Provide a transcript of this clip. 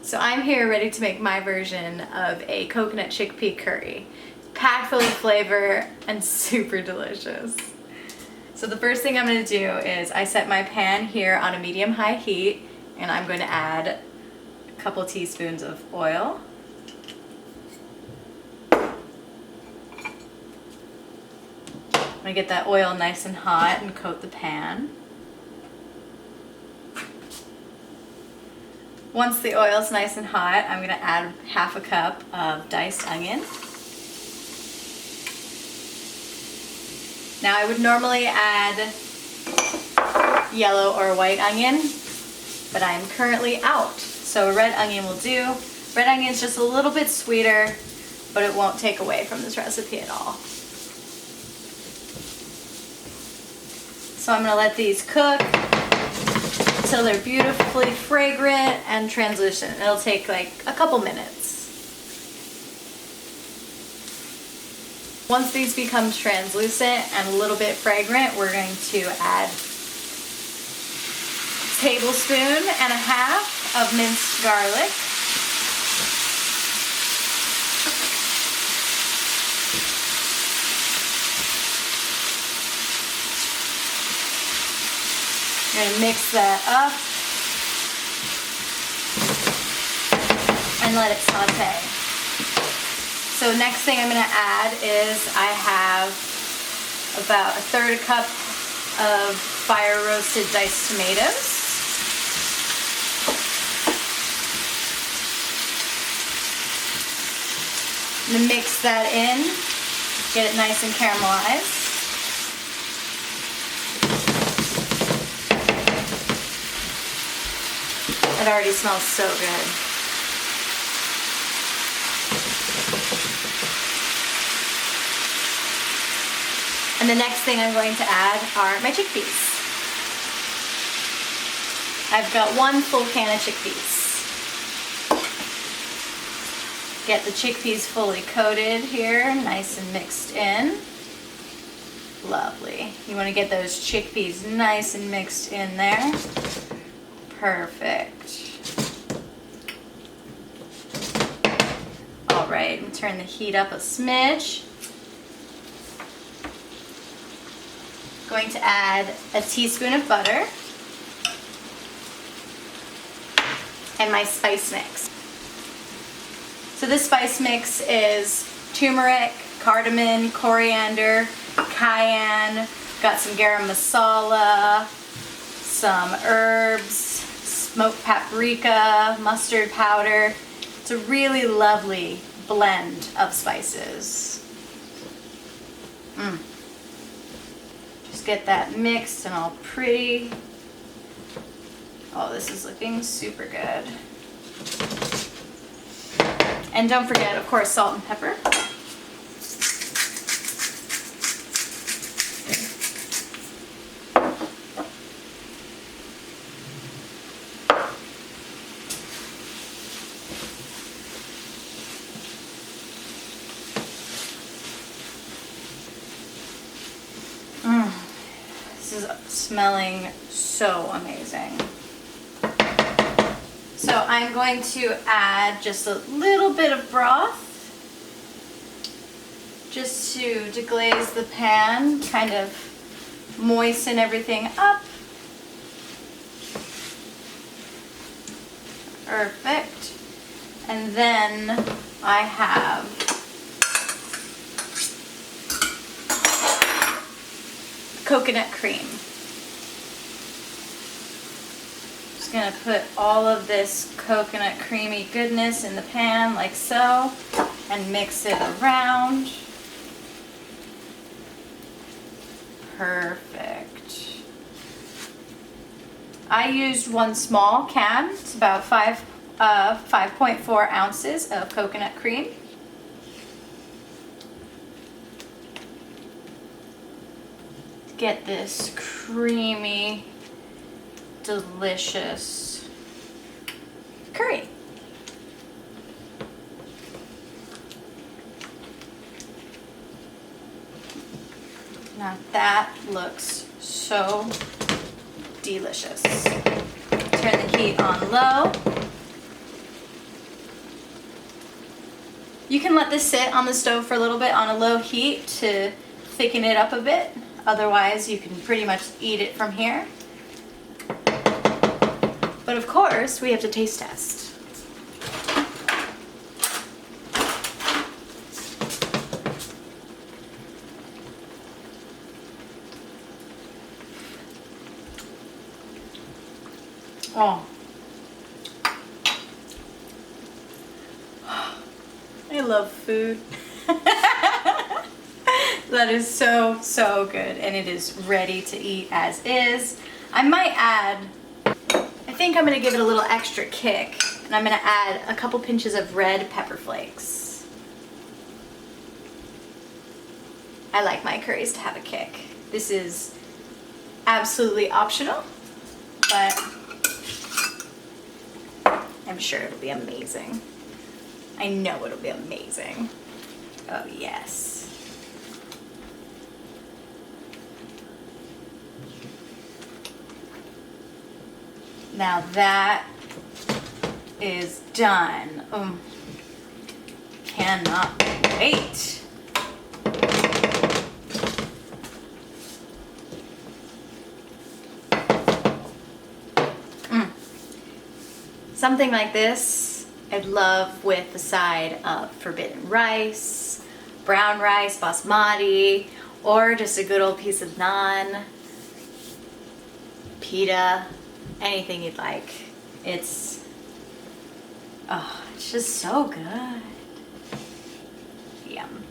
So I'm here ready to make my version of a coconut chickpea curry. Packed full of flavor and super delicious. So the first thing I'm going to do is I set my pan here on a medium-high heat, and I'm going to add a couple teaspoons of oil. I'm going to get that oil nice and hot and coat the pan. Once the oil's nice and hot, I'm going to add half a cup of diced onion. Now I would normally add yellow or white onion, but I'm currently out. So a red onion will do. Red onion is just a little bit sweeter, but it won't take away from this recipe at all. So I'm going to let these cook until they're beautifully fragrant and translucent. It'll take like a couple minutes. Once these become translucent and a little bit fragrant, we're going to add a tablespoon and a half of minced garlic. I'm going to mix that up and let it saute. So next thing I'm going to add is I have about 1/3 cup of fire roasted diced tomatoes. I'm going to mix that in, get it nice and caramelized. It already smells so good. And the next thing I'm going to add are my chickpeas. I've got 1 full can of chickpeas. Get the chickpeas fully coated here, nice and mixed in. Lovely. You want to get those chickpeas nice and mixed in there. Perfect. All right, I'm gonna turn the heat up a smidge. Going to add a teaspoon of butter and my spice mix. So this spice mix is turmeric, cardamom, coriander, cayenne, got some garam masala, some herbs, smoked paprika, mustard powder. It's a really lovely blend of spices. Just get that mixed and all pretty. Oh, this is looking super good. And don't forget, of course, salt and pepper. This is smelling so amazing. So I'm going to add just a little bit of broth just to deglaze the pan, kind of moisten everything up. Perfect. And then I have coconut cream. Just gonna put all of this coconut creamy goodness in the pan like so and mix it around. Perfect. I used 1 small can. It's about 5.4 ounces of coconut cream. Get this creamy, delicious curry. Now that looks so delicious. Turn the heat on low. You can let this sit on the stove for a little bit on a low heat to thicken it up a bit. Otherwise, you can pretty much eat it from here. But of course, we have to taste test. Oh. I love food. That is so, so good. And it is ready to eat as is. I might add, I think I'm gonna give it a little extra kick. And I'm gonna add a couple pinches of red pepper flakes. I like my curries to have a kick. This is absolutely optional, but I'm sure it'll be amazing. I know it'll be amazing. Oh yes. Now that is done. Cannot wait. Something like this, I'd love with a side of forbidden rice, brown rice, basmati, or just a good old piece of naan, pita, anything you'd like. It's just so good. Yum.